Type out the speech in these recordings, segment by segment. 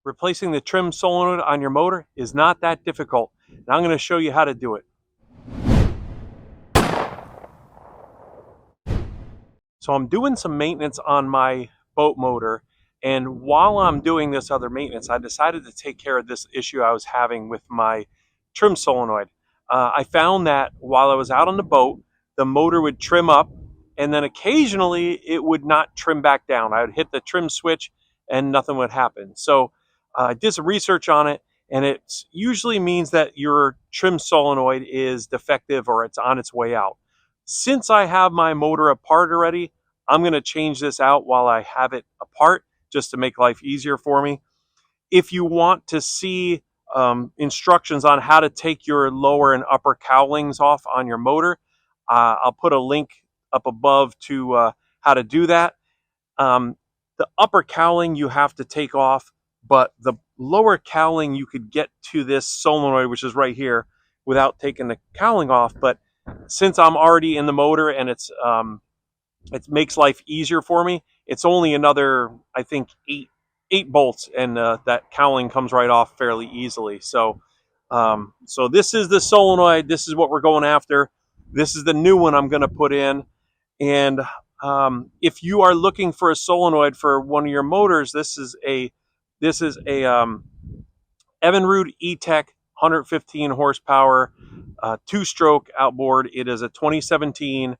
Replacing the trim solenoid on your motor is not that difficult. And I'm going to show you how to do it. So I'm doing some maintenance on my boat motor, and while I'm doing this other maintenance, I decided to take care of this issue I was having with my trim solenoid. I found that while I was out on the boat, the motor would trim up, and then occasionally it would not trim back down. I would hit the trim switch and nothing would happen. So I did some research on it, and it usually means that your trim solenoid is defective or it's on its way out. Since I have my motor apart already, I'm going to change this out while I have it apart just to make life easier for me. If you want to see instructions on how to take your lower and upper cowlings off on your motor, I'll put a link up above to how to do that. The upper cowling you have to take off, but the lower cowling you could get to this solenoid, which is right here, without taking the cowling off. But since I'm already in the motor and it makes life easier for me, it's only another, I think, eight bolts, and that cowling comes right off fairly easily. So this is the solenoid. This is what we're going after. This is the new one I'm going to put in. And if you are looking for a solenoid for one of your motors, this is a Evinrude E-Tec 115 horsepower, two-stroke outboard. It is a 2017.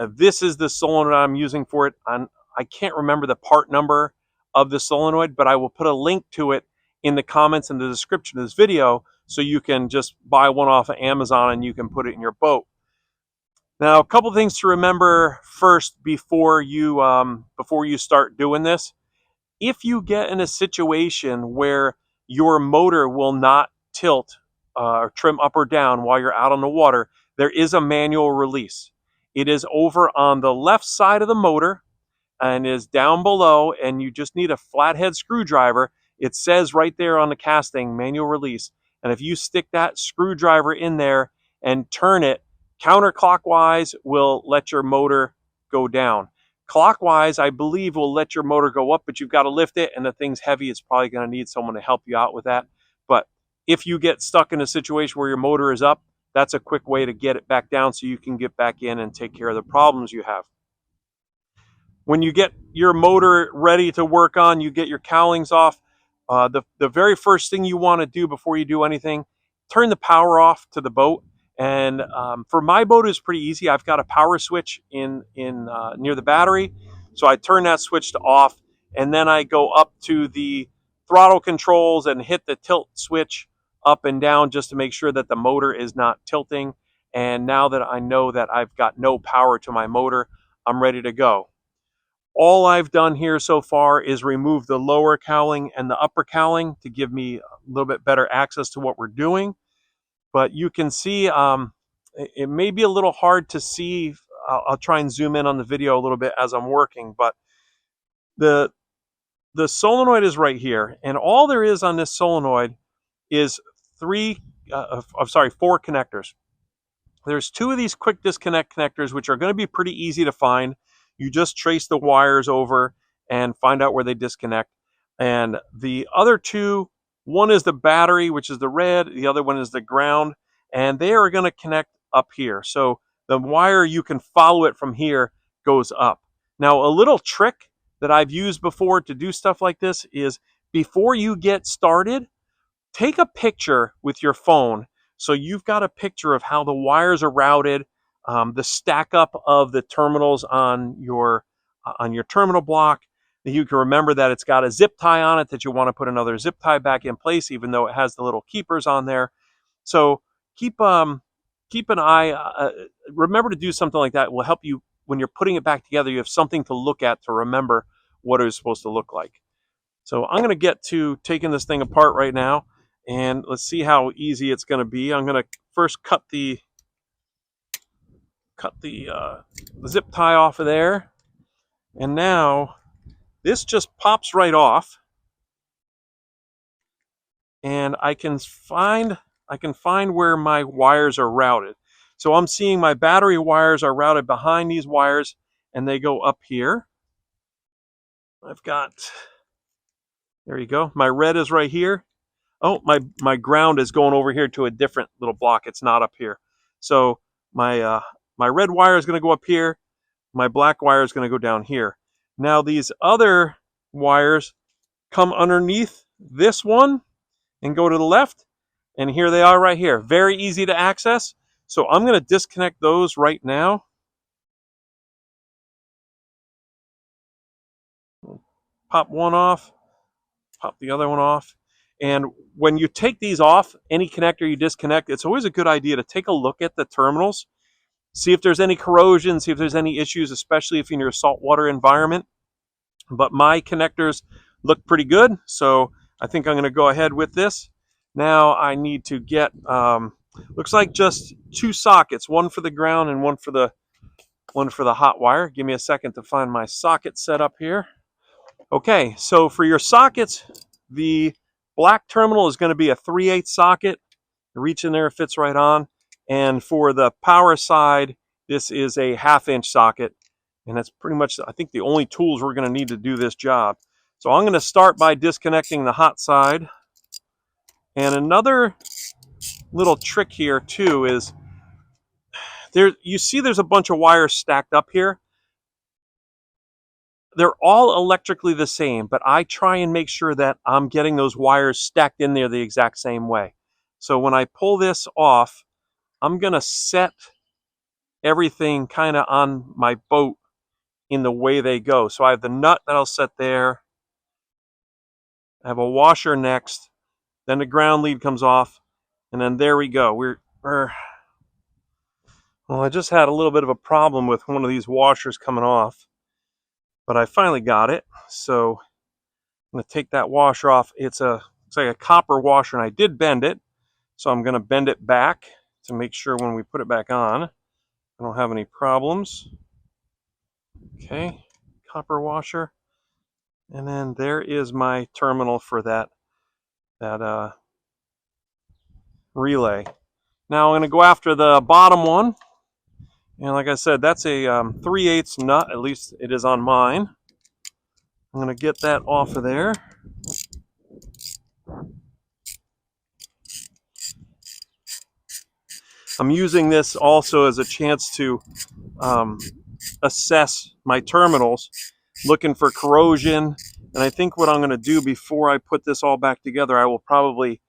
This is the solenoid I'm using for it. I can't remember the part number of the solenoid, but I will put a link to it in the comments and the description of this video, so you can just buy one off of Amazon and you can put it in your boat. Now, a couple things to remember first before you start doing this. If you get in a situation where your motor will not tilt or trim up or down while you're out on the water, there is a manual release. It is over on the left side of the motor and is down below, and you just need a flathead screwdriver. It says right there on the casting, manual release. And if you stick that screwdriver in there and turn it counterclockwise, will let your motor go down. Clockwise, I believe, will let your motor go up, but you've got to lift it, and the thing's heavy. It's probably going to need someone to help you out with that. But if you get stuck in a situation where your motor is up, that's a quick way to get it back down so you can get back in and take care of the problems you have. When you get your motor ready to work on, you get your cowlings off. The very first thing you want to do before you do anything, turn the power off to the boat. And for my boat, it's pretty easy. I've got a power switch in near the battery, so I turn that switch to off, and then I go up to the throttle controls and hit the tilt switch up and down just to make sure that the motor is not tilting. And now that I know that I've got no power to my motor, I'm ready to go. All I've done here so far is remove the lower cowling and the upper cowling to give me a little bit better access to what we're doing. But you can see it may be a little hard to see. I'll try and zoom in on the video a little bit as I'm working, but the solenoid is right here, and all there is on this solenoid is four connectors. There's two of these quick disconnect connectors, which are going to be pretty easy to find. You just trace the wires over and find out where they disconnect. And the other two, one is the battery, which is the red. The other one is the ground. And they are going to connect up here. So the wire, you can follow it from here, goes up. Now, a little trick that I've used before to do stuff like this is, before you get started, take a picture with your phone. So you've got a picture of how the wires are routed, the stack up of the terminals on your terminal block. You can remember that it's got a zip tie on it, that you want to put another zip tie back in place, even though it has the little keepers on there. So keep an eye. Remember to do something like that. It will help you when you're putting it back together. You have something to look at to remember what it is supposed to look like. So I'm going to get to taking this thing apart right now, and let's see how easy it's going to be. I'm going to first cut the zip tie off of there, and now this just pops right off, and I can find where my wires are routed. So I'm seeing my battery wires are routed behind these wires, and they go up here. I've got There you go. My red is right here. Oh, my ground is going over here to a different little block. It's not up here. So my red wire is going to go up here. My black wire is going to go down here. Now these other wires come underneath this one and go to the left. And here they are right here. Very easy to access. So I'm going to disconnect those right now. Pop one off, pop the other one off. And when you take these off, any connector you disconnect, it's always a good idea to take a look at the terminals, see if there's any corrosion, see if there's any issues, especially if you're in a saltwater environment. But my connectors look pretty good, so I think I'm going to go ahead with this. Now I need to get, looks like just 2 sockets, one for the ground and one for the hot wire. Give me a second to find my socket set up here. Okay, so for your sockets, the black terminal is going to be a 3/8 socket. Reach in there, it fits right on. And for the power side, this is a 1/2-inch socket. And that's pretty much, I think, the only tools we're going to need to do this job. So I'm going to start by disconnecting the hot side. And another little trick here too is you see there's a bunch of wires stacked up here. They're all electrically the same, but I try and make sure that I'm getting those wires stacked in there the exact same way. So when I pull this off, I'm going to set everything kind of on my boat in the way they go. So I have the nut that I'll set there. I have a washer next. Then the ground lead comes off. And then there we go. Well, I just had a little bit of a problem with one of these washers coming off. But I finally got it. So I'm going to take that washer off. It's like a copper washer, and I did bend it. So I'm going to bend it back to make sure when we put it back on, I don't have any problems. Okay, copper washer. And then there is my terminal for that relay. Now I'm going to go after the bottom one. And like I said, that's a 3/8 nut, at least it is on mine. I'm going to get that off of there. I'm using this also as a chance to assess my terminals, looking for corrosion. And I think what I'm going to do before I put this all back together, I will probably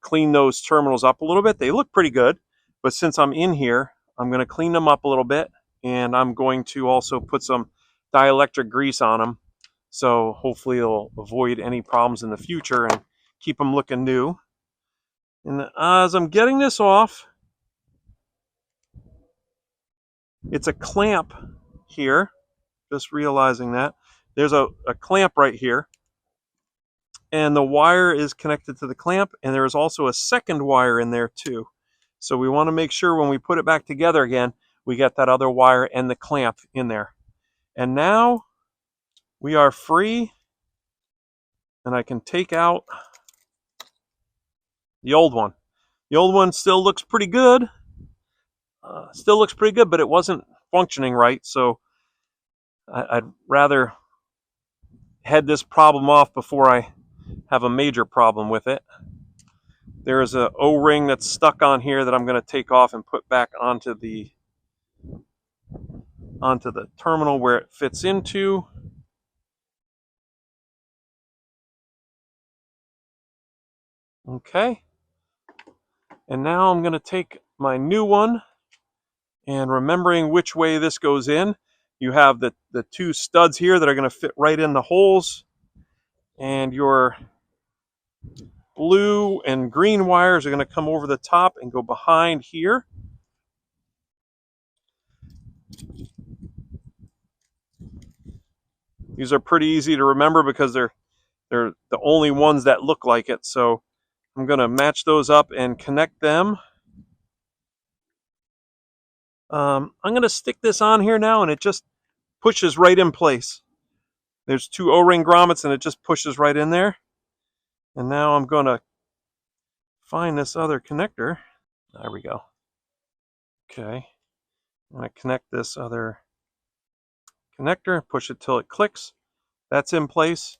clean those terminals up a little bit. They look pretty good, but since I'm in here, I'm going to clean them up a little bit, and I'm going to also put some dielectric grease on them, so hopefully it'll avoid any problems in the future and keep them looking new. And as I'm getting this off, it's a clamp here, just realizing that. There's a clamp right here, and the wire is connected to the clamp, and there is also a second wire in there too. So we want to make sure when we put it back together again, we get that other wire and the clamp in there. And now we are free, and I can take out the old one. The old one still looks pretty good. But it wasn't functioning right, so I'd rather head this problem off before I have a major problem with it. There is an O-ring that's stuck on here that I'm going to take off and put back onto the terminal where it fits into. Okay. And now I'm going to take my new one, and remembering which way this goes in, you have the 2 studs here that are going to fit right in the holes, and your blue and green wires are going to come over the top and go behind here. These are pretty easy to remember because they're the only ones that look like it. So I'm going to match those up and connect them. I'm going to stick this on here now, and it just pushes right in place. There's 2 O-ring grommets, and it just pushes right in there. And now I'm going to find this other connector. There we go. Okay. I'm going to connect this other connector, push it till it clicks. That's in place.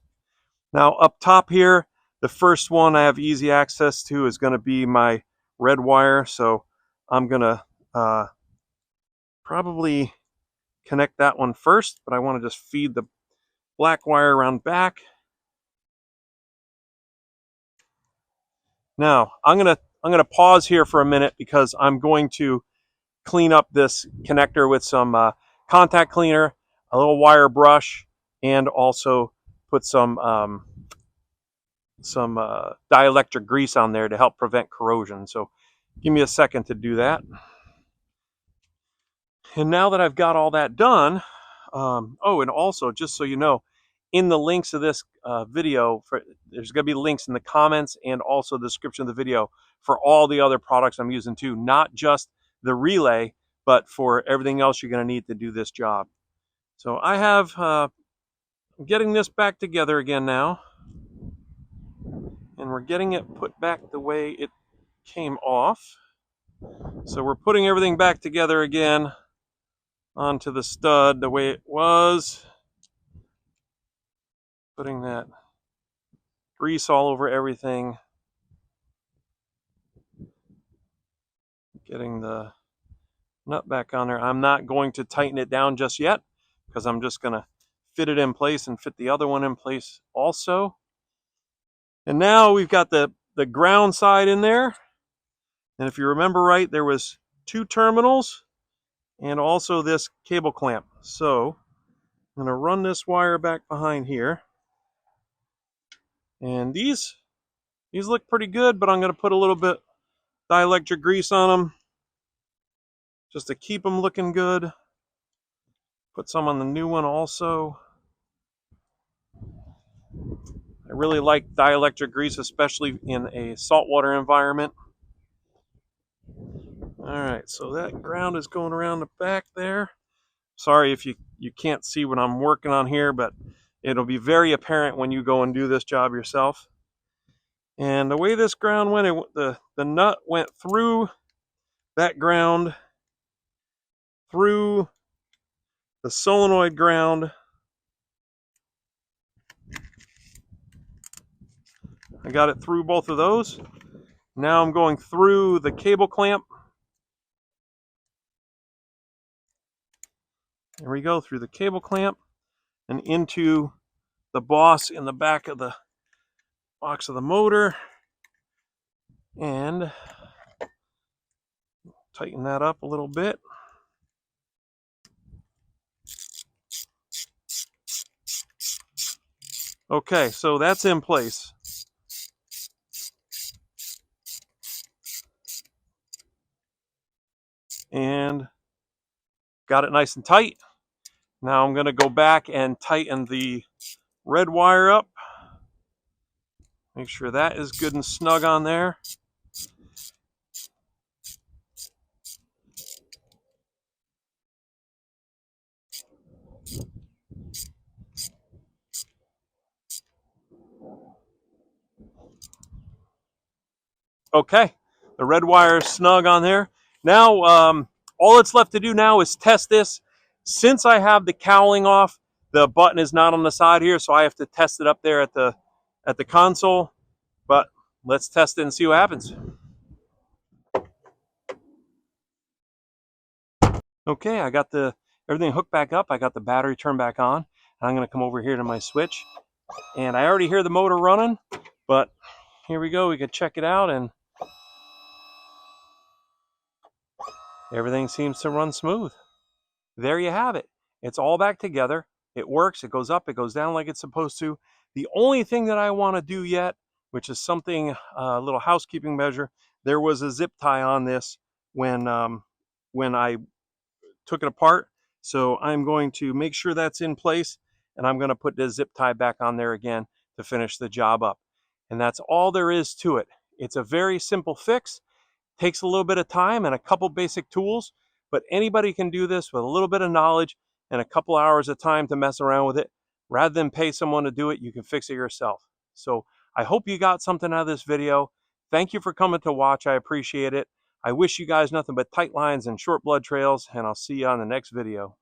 Now up top here, the first one I have easy access to is going to be my red wire. So I'm going to probably connect that one first, but I want to just feed the black wire around back. Now I'm gonna pause here for a minute because I'm going to clean up this connector with some contact cleaner, a little wire brush, and also put some dielectric grease on there to help prevent corrosion. So give me a second to do that. And now that I've got all that done, oh, and also just so you know, in the links of this video, there's going to be links in the comments and also the description of the video for all the other products I'm using too, not just the relay, but for everything else you're going to need to do this job. So I have, getting this back together again now, and we're getting it put back the way it came off. So we're putting everything back together again onto the stud the way it was. Putting that grease all over everything. Getting the nut back on there. I'm not going to tighten it down just yet because I'm just going to fit it in place and fit the other one in place also. And now we've got the ground side in there. And if you remember right, there was 2 terminals and also this cable clamp. So I'm going to run this wire back behind here. And these look pretty good, but I'm going to put a little bit dielectric grease on them just to keep them looking good. Put some on the new one also. I really like dielectric grease, especially in a saltwater environment. All right, so that ground is going around the back there. Sorry if you can't see what I'm working on here, but it'll be very apparent when you go and do this job yourself. And the way this ground went, the nut went through that ground, through the solenoid ground. I got it through both of those. Now I'm going through the cable clamp. There we go, through the cable clamp and into the boss in the back of the box of the motor. And tighten that up a little bit. Okay, so that's in place. And got it nice and tight. Now I'm going to go back and tighten the red wire up. Make sure that is good and snug on there. Okay, the red wire is snug on there. Now, all it's left to do now is test this. Since I have the cowling off, the button is not on the side here, so I have to test it up there at the console. But let's test it and see what happens. Okay, I got everything hooked back up. I got the battery turned back on. I'm going to come over here to my switch. And I already hear the motor running, but here we go. We can check it out, and everything seems to run smooth. There you have it. It's all back together. It works. It goes up. It goes down like it's supposed to. The only thing that I want to do yet, which is something, a little housekeeping measure, there was a zip tie on this when I took it apart. So I'm going to make sure that's in place, and I'm going to put the zip tie back on there again to finish the job up. And that's all there is to it. It's a very simple fix. Takes a little bit of time and a couple basic tools, but anybody can do this with a little bit of knowledge and a couple hours of time to mess around with it. Rather than pay someone to do it, you can fix it yourself. So I hope you got something out of this video. Thank you for coming to watch. I appreciate it. I wish you guys nothing but tight lines and short blood trails, and I'll see you on the next video.